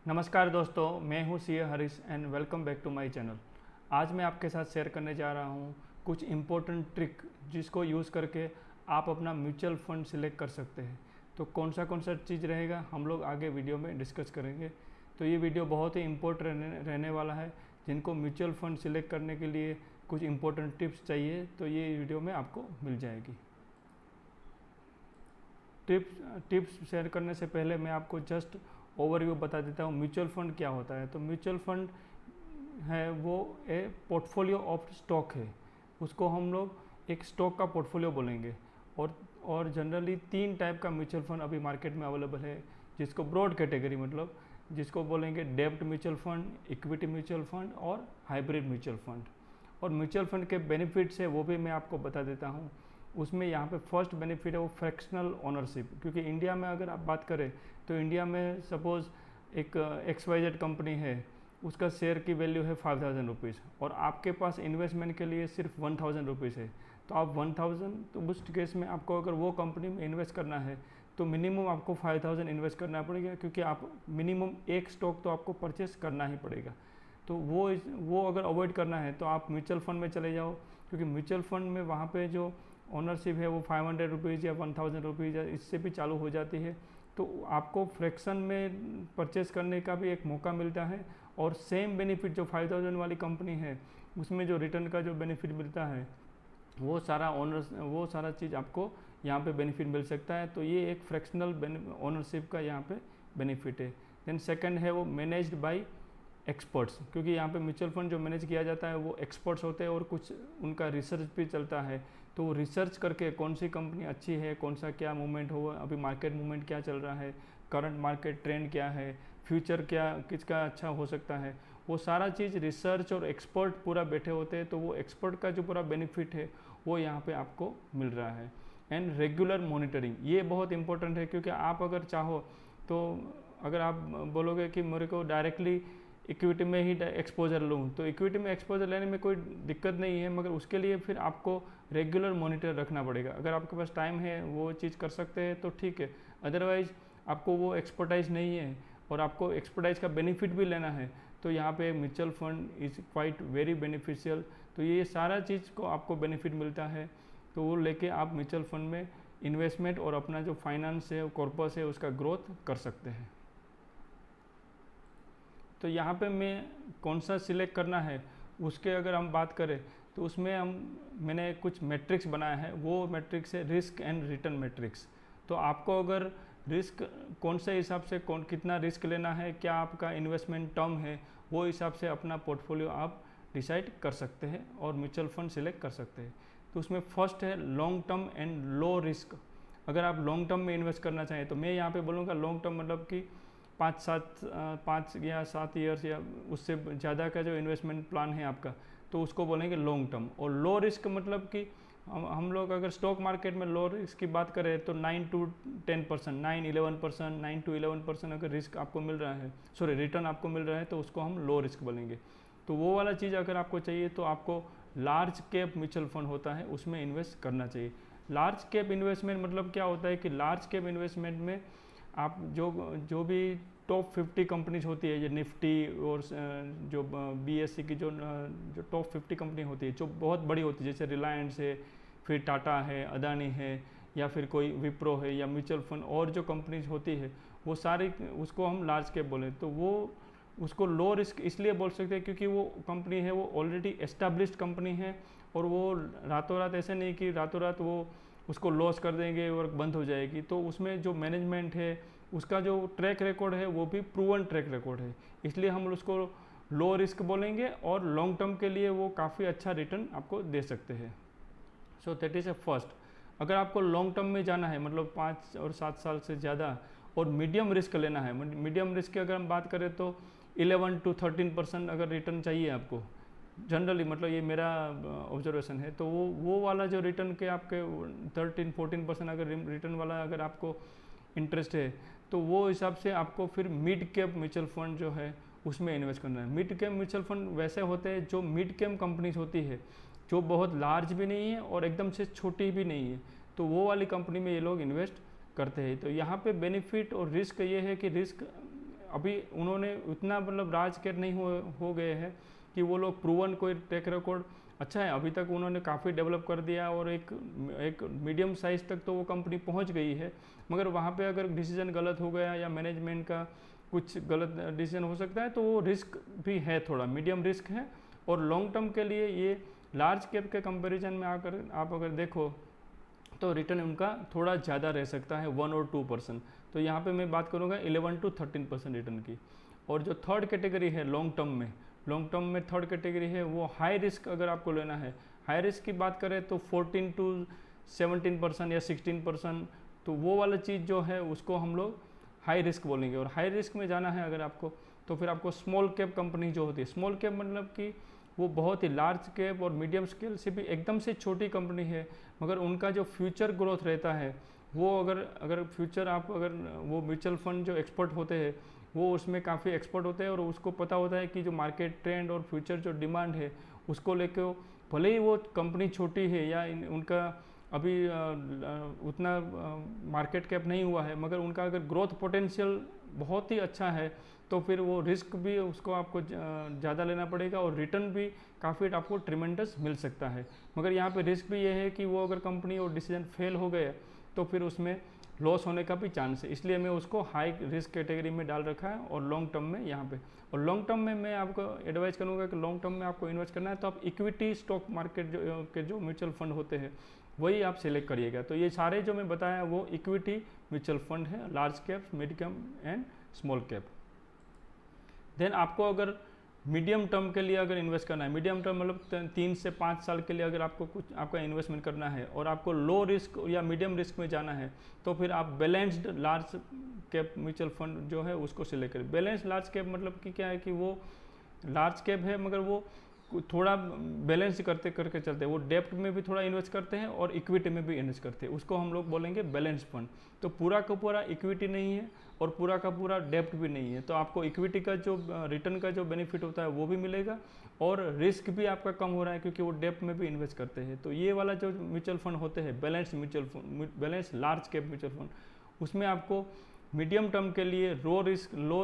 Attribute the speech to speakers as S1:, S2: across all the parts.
S1: नमस्कार दोस्तों, मैं हूं CA Harish and welcome back to my channel. आज मैं आपके साथ शेयर करने जा रहा हूं कुछ इम्पोर्टेंट ट्रिक जिसको यूज़ करके आप अपना म्यूचुअल फंड सिलेक्ट कर सकते हैं। तो कौन सा चीज़ रहेगा हम लोग आगे वीडियो में डिस्कस करेंगे। तो ये वीडियो बहुत ही इम्पोर्टेंट रहने वाला है। जिनको म्यूचुअल फंड सिलेक्ट करने के लिए कुछ इम्पोर्टेंट टिप्स चाहिए तो ये वीडियो में आपको मिल जाएगी। टिप्स शेयर करने से पहले मैं आपको जस्ट ओवरव्यू बता देता हूँ म्यूचुअल फंड क्या होता है। तो म्यूचुअल फंड है वो पोर्टफोलियो ऑफ स्टॉक है, उसको हम लोग एक स्टॉक का पोर्टफोलियो बोलेंगे। और जनरली 3 टाइप का म्यूचुअल फंड अभी मार्केट में अवेलेबल है, जिसको ब्रॉड कैटेगरी मतलब जिसको बोलेंगे डेब्ट mutual fund, equity mutual fund और हाइब्रिड म्यूचुअल फंड। और म्यूचुअल फंड के बेनिफिट्स है वो भी मैं आपको बता देता हूँ। उसमें यहाँ पे फर्स्ट बेनिफिट है वो फ्रैक्शनल ओनरशिप, क्योंकि इंडिया में अगर आप बात करें तो इंडिया में सपोज़ एक XYZ कंपनी है, उसका शेयर की वैल्यू है 5000 रुपीज़ और आपके पास इन्वेस्टमेंट के लिए सिर्फ 1000 रुपीज़ है। तो आप 1000, तो उस केस में आपको अगर वो कंपनी में इन्वेस्ट करना है तो मिनिमम आपको 5000 इन्वेस्ट करना पड़ेगा, क्योंकि आप मिनिमम एक स्टॉक तो आपको परचेस करना ही पड़ेगा। तो वो अगर अवॉइड करना है तो आप म्यूचुअल फंड में चले जाओ, क्योंकि म्यूचुअल फंड में वहाँ पे जो ओनरशिप है वो 500 रुपीज़ या 1000 रुपीज़ या इससे भी चालू हो जाती है। तो आपको फ्रैक्शन में परचेस करने का भी एक मौका मिलता है और सेम बेनिफिट जो 5000 वाली कंपनी है उसमें जो रिटर्न का जो बेनिफिट मिलता है वो सारा चीज़ आपको यहाँ पे बेनिफिट मिल सकता है। तो ये एक फ्रैक्शनल ओनरशिप का यहाँ पे बेनिफिट है। देन सेकंड है वो मैनेज्ड बाय एक्सपर्ट्स, क्योंकि यहाँ पे म्यूचुअल फंड जो मैनेज किया जाता है वो एक्सपर्ट्स होते हैं और कुछ उनका रिसर्च भी चलता है। तो वो रिसर्च करके कौन सी कंपनी अच्छी है, कौन सा क्या मूवमेंट हो, अभी मार्केट मूवमेंट क्या चल रहा है, करंट मार्केट ट्रेंड क्या है, फ्यूचर क्या किसका अच्छा हो सकता है, वो सारा चीज़ रिसर्च और एक्सपर्ट पूरा बैठे होते हैं। तो वो एक्सपर्ट का जो पूरा बेनिफिट है वो यहाँ पे आपको मिल रहा है। एंड रेगुलर मॉनिटरिंग ये बहुत इंपॉर्टेंट है, क्योंकि आप अगर चाहो तो अगर आप बोलोगे कि मेरे को डायरेक्टली इक्विटी में ही एक्सपोजर लूँ तो इक्विटी में एक्सपोजर लेने में कोई दिक्कत नहीं है, मगर उसके लिए फिर आपको रेगुलर मॉनिटर रखना पड़ेगा। अगर आपके पास टाइम है वो चीज़ कर सकते हैं तो ठीक है, अदरवाइज़ आपको वो एक्सपर्टाइज नहीं है और आपको एक्सपर्टाइज का बेनिफिट भी लेना है तो यहाँ पे mutual fund is quite very beneficial. तो ये सारा चीज़ को आपको बेनिफिट मिलता है, तो वो लेके आप म्यूचुअल फंड में इन्वेस्टमेंट और अपना जो फाइनेंस है कॉर्पस है उसका ग्रोथ कर सकते हैं। तो यहाँ पे मैं कौन सा सिलेक्ट करना है उसके अगर हम बात करें तो उसमें मैंने कुछ मैट्रिक्स बनाया है। वो मैट्रिक्स है रिस्क एंड रिटर्न मैट्रिक्स। तो आपको अगर रिस्क कौन से हिसाब से कितना रिस्क लेना है, क्या आपका इन्वेस्टमेंट टर्म है, वो हिसाब से अपना पोर्टफोलियो आप डिसाइड कर सकते हैं और म्यूचुअल फंड सिलेक्ट कर सकते हैं। तो उसमें फर्स्ट है long term and low risk. अगर आप लॉन्ग टर्म में इन्वेस्ट करना चाहें तो मैं यहाँ पे बोलूँगा लॉन्ग टर्म मतलब कि 5 या 7 ईयर्स या उससे ज़्यादा का जो इन्वेस्टमेंट प्लान है आपका, तो उसको बोलेंगे लॉन्ग टर्म। और लो रिस्क मतलब कि हम लोग अगर स्टॉक मार्केट में लो रिस्क की बात करें तो 9 to 10%, 9-11%, 9 to 11% अगर रिस्क आपको मिल रहा है, रिटर्न आपको मिल रहा है तो उसको हम लो रिस्क बोलेंगे। तो वो वाला चीज़ अगर आपको चाहिए तो आपको लार्ज कैप म्यूचुअल फंड होता है उसमें इन्वेस्ट करना चाहिए। लार्ज कैप इन्वेस्टमेंट मतलब क्या होता है कि लार्ज कैप इन्वेस्टमेंट में आप जो भी टॉप 50 कंपनीज होती है, ये निफ्टी और जो BSE की जो टॉप 50 कंपनी होती है जो बहुत बड़ी होती है, जैसे रिलायंस है, फिर टाटा है, अदानी है, या फिर कोई विप्रो है या म्यूचुअल फंड और जो कंपनीज होती है वो सारी उसको हम लार्ज कैप बोलें। तो वो उसको लो रिस्क इसलिए बोल सकते हैं क्योंकि वो कंपनी है वो ऑलरेडी एस्टेब्लिश्ड कंपनी है और वो रातों रात ऐसे नहीं कि रातों रात वो उसको लॉस कर देंगे और बंद हो जाएगी। तो उसमें जो मैनेजमेंट है उसका जो ट्रैक रिकॉर्ड है वो भी प्रूवन ट्रैक रिकॉर्ड है, इसलिए हम उसको लो रिस्क बोलेंगे और लॉन्ग टर्म के लिए वो काफ़ी अच्छा रिटर्न आपको दे सकते हैं। So that is a first. अगर आपको लॉन्ग टर्म में जाना है मतलब 5 और 7 साल से ज़्यादा और मीडियम रिस्क लेना है, मीडियम रिस्क की अगर हम बात करें तो 11 to 13% अगर रिटर्न चाहिए आपको जनरली, मतलब ये मेरा ऑब्जर्वेशन है, तो वो वाला जो रिटर्न के आपके 13-14% अगर रिटर्न वाला अगर आपको इंटरेस्ट है तो वो हिसाब से आपको फिर मिड कैप म्यूचुअल फंड जो है उसमें इन्वेस्ट करना है। मिड कैप म्यूचुअल फंड वैसे होते हैं जो मिड कैप कंपनीज होती है जो बहुत लार्ज भी नहीं है और एकदम से छोटी भी नहीं है, तो वो वाली कंपनी में ये लोग इन्वेस्ट करते हैं। तो यहाँ पे बेनिफिट और रिस्क ये है कि रिस्क अभी उन्होंने उतना मतलब राज के नहीं हो गए हैं कि वो लोग प्रूवन कोई ट्रैक रिकॉर्ड अच्छा है, अभी तक उन्होंने काफ़ी डेवलप कर दिया और एक मीडियम साइज तक तो वो कंपनी पहुंच गई है। मगर वहाँ पे अगर डिसीजन गलत हो गया या मैनेजमेंट का कुछ गलत डिसीजन हो सकता है, तो वो रिस्क भी है, थोड़ा मीडियम रिस्क है। और लॉन्ग टर्म के लिए ये लार्ज कैप के कंपैरिजन में आकर आप अगर देखो तो रिटर्न उनका थोड़ा ज़्यादा रह सकता है 1 और 2%। तो यहाँ पे मैं बात करूँगा 11 to 13% रिटर्न की। और जो थर्ड कैटेगरी है लॉन्ग टर्म में थर्ड कैटेगरी है वो हाई रिस्क अगर आपको लेना है, हाई रिस्क की बात करें तो 14 to 17% या 16%, तो वो वाला चीज़ जो है उसको हम लोग हाई रिस्क बोलेंगे। और हाई रिस्क में जाना है अगर आपको, तो फिर आपको स्मॉल कैप कंपनी जो होती है, स्मॉल कैप मतलब कि वो बहुत ही लार्ज कैप और मीडियम स्केल से भी एकदम से छोटी कंपनी है, मगर उनका जो फ्यूचर ग्रोथ रहता है वो अगर फ्यूचर आप अगर वो म्यूचुअल फंड जो एक्सपर्ट होते हैं वो उसमें काफ़ी एक्सपर्ट होते हैं और उसको पता होता है कि जो मार्केट ट्रेंड और फ्यूचर जो डिमांड है उसको लेके भले ही वो कंपनी छोटी है या उनका अभी उतना मार्केट कैप नहीं हुआ है, मगर उनका अगर ग्रोथ पोटेंशियल बहुत ही अच्छा है तो फिर वो रिस्क भी उसको आपको ज़्यादा लेना पड़ेगा और रिटर्न भी काफ़ी आपको ट्रिमेंडस मिल सकता है। मगर यहाँ पे रिस्क भी ये है कि वो अगर कंपनी और डिसीजन फेल हो गए तो फिर उसमें लॉस होने का भी चांस है, इसलिए मैं उसको हाई रिस्क कैटेगरी में डाल रखा है। और लॉन्ग टर्म में यहाँ पे, और लॉन्ग टर्म में मैं आपको एडवाइस करूँगा कि लॉन्ग टर्म में आपको इन्वेस्ट करना है तो आप इक्विटी स्टॉक मार्केट जो म्यूचुअल फंड होते हैं वही आप सिलेक्ट करिएगा। तो ये सारे जो मैं बताया वो इक्विटी म्यूचुअल फंड है, large cap, mid cap and small cap. Then आपको अगर मीडियम टर्म के लिए अगर इन्वेस्ट करना है, मीडियम टर्म मतलब 3 से 5 साल के लिए अगर आपको कुछ आपका इन्वेस्टमेंट करना है और आपको लो रिस्क या मीडियम रिस्क में जाना है तो फिर आप balanced large cap mutual fund जो है उसको सिलेक्ट करें। बैलेंस लार्ज कैप मतलब कि क्या है कि वो लार्ज कैप है मगर वो थोड़ा बैलेंस करके चलते हैं, वो डेप्ट में भी थोड़ा इन्वेस्ट करते हैं और इक्विटी में भी इन्वेस्ट करते हैं, उसको हम लोग बोलेंगे बैलेंस फंड। तो पूरा का पूरा इक्विटी नहीं है और पूरा का पूरा डेप्ट भी नहीं है, तो आपको इक्विटी का जो रिटर्न का जो बेनिफिट होता है वो भी मिलेगा और रिस्क भी आपका कम हो रहा है क्योंकि वो डेप्ट में भी इन्वेस्ट करते हैं। तो ये वाला जो म्यूचुअल फंड होते हैं balance mutual fund, balance large cap mutual fund, उसमें आपको मीडियम टर्म के लिए लो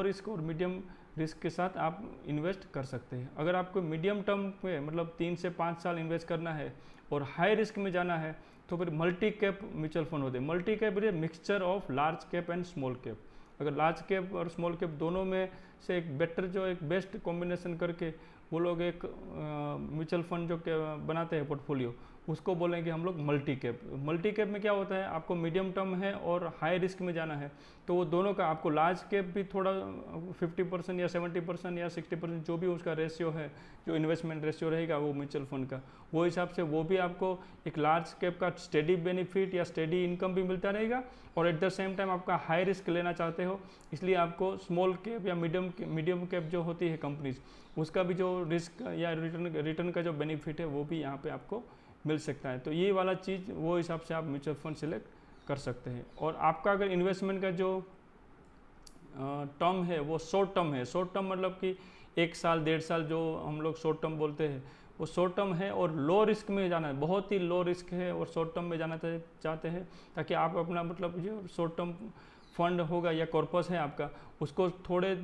S1: रिस्क और मीडियम रिस्क के साथ आप इन्वेस्ट कर सकते हैं। अगर आपको मीडियम टर्म में मतलब 3 से 5 साल इन्वेस्ट करना है और हाई रिस्क में जाना है तो फिर मल्टी कैप म्यूचुअल फंड होते हैं। Multi cap is mixture of large cap and small cap. अगर लार्ज कैप और स्मॉल कैप दोनों में से एक बेस्ट कॉम्बिनेशन करके वो लोग एक म्यूचुअल फंड जो बनाते हैं पोर्टफोलियो, उसको बोलेंगे हम लोग मल्टी कैप। मल्टी कैप में क्या होता है, आपको मीडियम टर्म है और हाई रिस्क में जाना है तो वो दोनों का आपको लार्ज कैप भी थोड़ा 50% या 70% या 60% जो भी उसका रेशियो है, जो इन्वेस्टमेंट रेशियो रहेगा वो म्यूचुअल फंड का, वो हिसाब से वो भी आपको एक लार्ज कैप का स्टेडी बेनिफिट या स्टेडी इनकम भी मिलता रहेगा। और एट द सेम टाइम आपका हाई रिस्क लेना चाहते हो इसलिए आपको स्मॉल कैप या मीडियम कैप जो होती है कंपनीज, उसका भी जो रिस्क या रिटर्न का जो बेनिफिट है वो भी यहाँ पे आपको मिल सकता है। तो ये वाला चीज़ वो हिसाब से आप म्यूचुअल फंड सिलेक्ट कर सकते हैं। और आपका अगर इन्वेस्टमेंट का जो टर्म है वो शॉर्ट टर्म है, शॉर्ट टर्म मतलब कि 1 साल 1.5 साल जो हम लोग शॉर्ट टर्म बोलते हैं वो शॉर्ट टर्म है और लो रिस्क में जाना है, बहुत ही लो रिस्क है और शॉर्ट टर्म में जाना चाहते हैं ताकि आप अपना मतलब जो शॉर्ट टर्म फंड होगा या कॉर्पस है आपका उसको थोड़े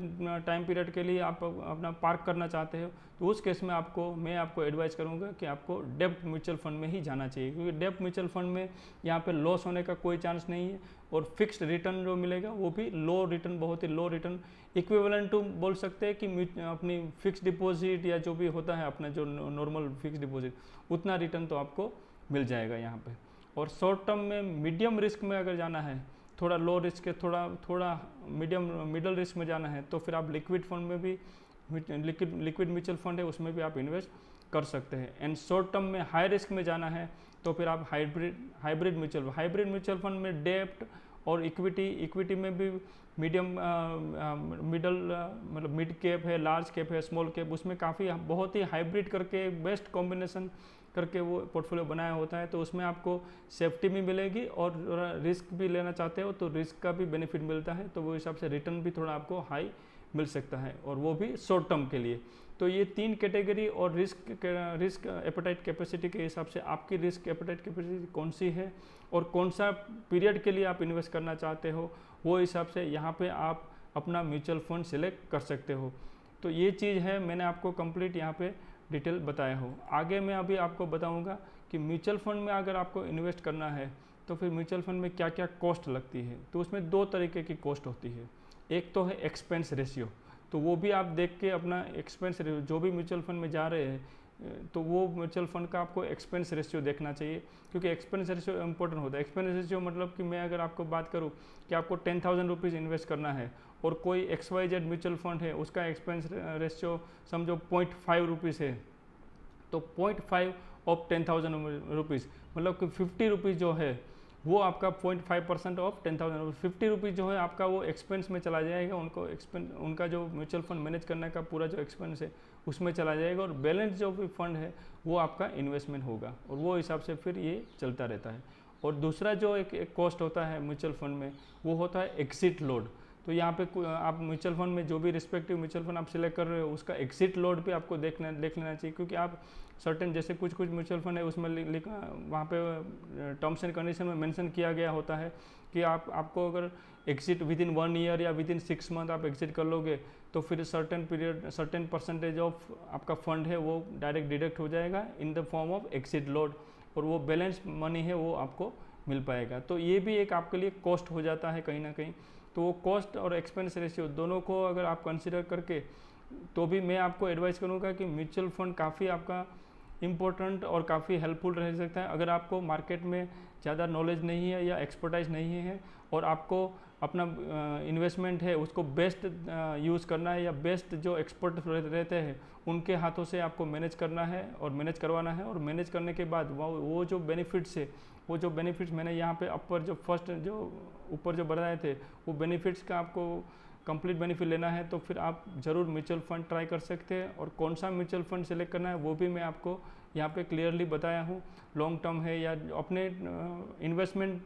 S1: टाइम पीरियड के लिए आप अपना पार्क करना चाहते हो, तो उस केस में मैं आपको एडवाइस करूंगा कि आपको डेब्ट म्यूचुअल फंड में ही जाना चाहिए क्योंकि डेब्ट म्यूचुअल फंड में यहाँ पे लॉस होने का कोई चांस नहीं है और फिक्स्ड रिटर्न जो मिलेगा वो भी लो रिटर्न, बहुत ही लो रिटर्न, इक्विवेलेंट टू बोल सकते हैं कि अपनी फिक्स डिपॉजिट या जो भी होता है अपना जो नॉर्मल फिक्स डिपॉजिट उतना रिटर्न तो आपको मिल जाएगा यहाँ पे। और शॉर्ट टर्म में मीडियम रिस्क में अगर जाना है, थोड़ा लो रिस्क है, थोड़ा मिडल रिस्क में जाना है तो फिर आप लिक्विड फंड में भी, लिक्विड म्यूचुअल फंड है उसमें भी आप इन्वेस्ट कर सकते हैं। एंड शॉर्ट टर्म में हाई रिस्क में जाना है तो फिर आप हाइब्रिड म्यूचुअल फंड में डेप्ट और इक्विटी में भी मतलब मिड कैप है, लार्ज कैप है, स्मॉल कैप, उसमें काफ़ी बहुत ही हाइब्रिड करके बेस्ट कॉम्बिनेशन करके वो पोर्टफोलियो बनाया होता है। तो उसमें आपको सेफ्टी भी मिलेगी और रिस्क भी लेना चाहते हो तो रिस्क का भी बेनिफिट मिलता है, तो वो हिसाब से रिटर्न भी थोड़ा आपको हाई मिल सकता है और वो भी शॉर्ट टर्म के लिए। तो ये 3 कैटेगरी और रिस्क एपेटाइट कैपेसिटी के हिसाब से आपकी रिस्क एपेटाइट कैपेसिटी कौन सी है और कौन सा पीरियड के लिए आप इन्वेस्ट करना चाहते हो वो हिसाब से यहाँ पे आप अपना म्यूचुअल फंड सिलेक्ट कर सकते हो। तो ये चीज़ है, मैंने आपको कंप्लीट यहाँ पे डिटेल बताया हो। आगे मैं अभी आपको बताऊँगा कि म्यूचुअल फंड में अगर आपको इन्वेस्ट करना है तो फिर म्यूचुअल फंड में क्या क्या कॉस्ट लगती है। तो उसमें दो तरीके की कॉस्ट होती है। एक तो है एक्सपेंस रेशियो, तो वो भी आप देख के अपना एक्सपेंस रेशियो, जो भी म्यूचुअल फंड में जा रहे हैं तो वो म्यूचुअल फंड का आपको एक्सपेंस रेशियो देखना चाहिए, क्योंकि एक्सपेंस रेशियो इंपॉर्टेंट होता है। एक्सपेंस रेशियो मतलब कि मैं अगर आपको बात करूँ कि आपको 10,000 रुपीज़ इन्वेस्ट करना है और कोई XYZ म्यूचुअल फंड है, उसका एक्सपेंस रेशियो समझो 0.5 रुपीज़ है, तो 0.5 ऑफ 10,000 रुपीज़ मतलब कि 50 रुपीज़ जो है वो आपका 0.5% ऑफ 10,000 50 रुपीज़ जो है आपका वो एक्सपेंस में चला जाएगा। उनका जो म्यूचुअल फंड मैनेज करने का पूरा जो एक्सपेंस है उसमें चला जाएगा, और बैलेंस जो भी फंड है वो आपका इन्वेस्टमेंट होगा, और वो हिसाब से फिर ये चलता रहता है। और दूसरा जो एक कॉस्ट होता है म्यूचुअल फंड में, वो होता है एग्जिट लोड। तो यहाँ पे आप म्यूचुअल फंड में जो भी रिस्पेक्टिव म्यूचुअल फंड आप सिलेक्ट कर रहे हो उसका एग्जिट लोड भी आपको देख लेना चाहिए, क्योंकि आप सर्टेन जैसे कुछ म्यूचुअल फंड है उसमें वहाँ पे टर्म्स एंड कंडीशन में मेंशन किया गया होता है कि आपको अगर एग्जिट विद इन 1 ईयर या विद इन 6 मंथ आप एग्जिट कर लोगे तो फिर सर्टेन परसेंटेज ऑफ आपका फंड है वो डायरेक्ट डिडक्ट हो जाएगा in the form of exit load, और वो बैलेंस मनी है वो आपको मिल पाएगा। तो ये भी एक आपके लिए कॉस्ट हो जाता है कहीं ना कहीं। तो वो कॉस्ट और एक्सपेंस रेशियो दोनों को अगर आप कंसिडर करके, तो भी मैं आपको एडवाइस करूँगा कि म्यूचुअल फंड काफ़ी आपका इम्पोर्टेंट और काफ़ी हेल्पफुल रह सकता है। अगर आपको मार्केट में ज़्यादा नॉलेज नहीं है या एक्सपर्टाइज नहीं है और आपको अपना इन्वेस्टमेंट है उसको बेस्ट यूज़ करना है, या बेस्ट जो एक्सपर्ट रहते हैं उनके हाथों से आपको मैनेज करना है और मैनेज करवाना है, और मैनेज करने के बाद वो जो बेनिफिट्स है, वो जो बेनिफिट्स मैंने यहाँ पे ऊपर जो बताए थे वो बेनिफिट्स का आपको कंप्लीट बेनिफिट लेना है, तो फिर आप ज़रूर म्यूचुअल फंड ट्राई कर सकते हैं। और कौन सा म्यूचुअल फंड सेलेक्ट करना है वो भी मैं आपको यहाँ पे क्लियरली बताया हूँ। लॉन्ग टर्म है या अपने इन्वेस्टमेंट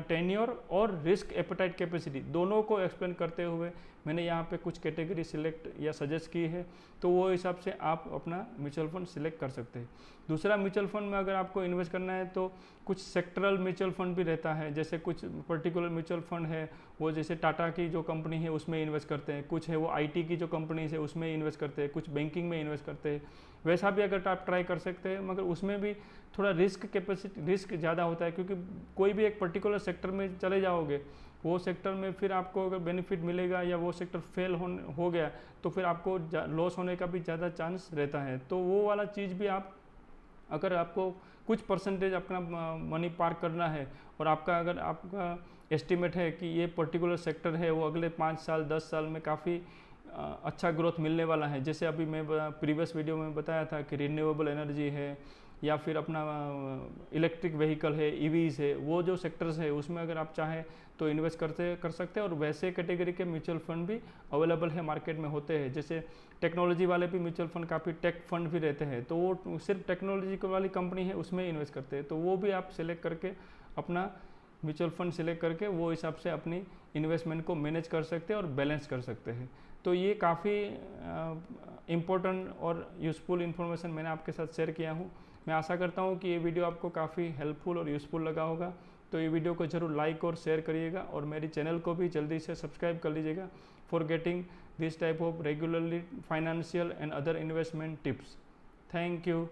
S1: टेन्योर और रिस्क एपेटाइट कैपेसिटी दोनों को एक्सप्लेन करते हुए मैंने यहाँ पे कुछ कैटेगरी सिलेक्ट या सजेस्ट की है, तो वो हिसाब से आप अपना म्यूचुअल फंड सिलेक्ट कर सकते हैं। दूसरा, म्यूचुअल फंड में अगर आपको इन्वेस्ट करना है तो कुछ सेक्टरल म्यूचुअल फंड भी रहता है, जैसे कुछ पर्टिकुलर म्यूचुअल फंड है वो जैसे टाटा की जो कंपनी है उसमें इन्वेस्ट करते हैं, कुछ है वो IT की जो कंपनी है उसमें इन्वेस्ट करते हैं, कुछ बैंकिंग में इन्वेस्ट करते हैं। वैसा भी अगर आप ट्राई कर सकते हैं, मगर उसमें भी थोड़ा रिस्क ज़्यादा होता है, क्योंकि कोई भी एक पर्टिकुलर सेक्टर में चले जाओगे, वो सेक्टर में फिर आपको अगर बेनिफिट मिलेगा या वो सेक्टर फेल हो गया तो फिर आपको लॉस होने का भी ज़्यादा चांस रहता है। तो वो वाला चीज़ भी आप, अगर आपको कुछ परसेंटेज अपना मनी पार्क करना है और आपका एस्टिमेट है कि ये पर्टिकुलर सेक्टर है वो अगले 5 साल 10 साल में काफ़ी अच्छा ग्रोथ मिलने वाला है, जैसे अभी मैं प्रीवियस वीडियो में बताया था कि रिन्यूएबल एनर्जी है या फिर अपना इलेक्ट्रिक व्हीकल है, EVs है, वो जो सेक्टर्स है उसमें अगर आप चाहें तो इन्वेस्ट कर सकते हैं। और वैसे कैटेगरी के म्यूचुअल फंड भी अवेलेबल है मार्केट में होते हैं, जैसे टेक्नोलॉजी वाले भी म्यूचुअल फंड, काफ़ी टेक फंड भी रहते हैं, तो वो सिर्फ टेक्नोलॉजी वाली कंपनी है उसमें इन्वेस्ट करते हैं, तो वो भी आप सिलेक्ट करके अपना म्यूचुअल फंड सिलेक्ट करके वो हिसाब से अपनी इन्वेस्टमेंट को मैनेज कर सकते हैं और बैलेंस कर सकते हैं। तो ये काफ़ी इम्पोर्टेंट और यूज़फुल इन्फॉर्मेशन मैंने आपके साथ शेयर किया हूँ। मैं आशा करता हूँ कि ये वीडियो आपको काफ़ी हेल्पफुल और यूज़फुल लगा होगा। तो ये वीडियो को ज़रूर लाइक और शेयर करिएगा, और मेरी चैनल को भी जल्दी से सब्सक्राइब कर लीजिएगा for getting this type of regularly financial and other investment tips. Thank you.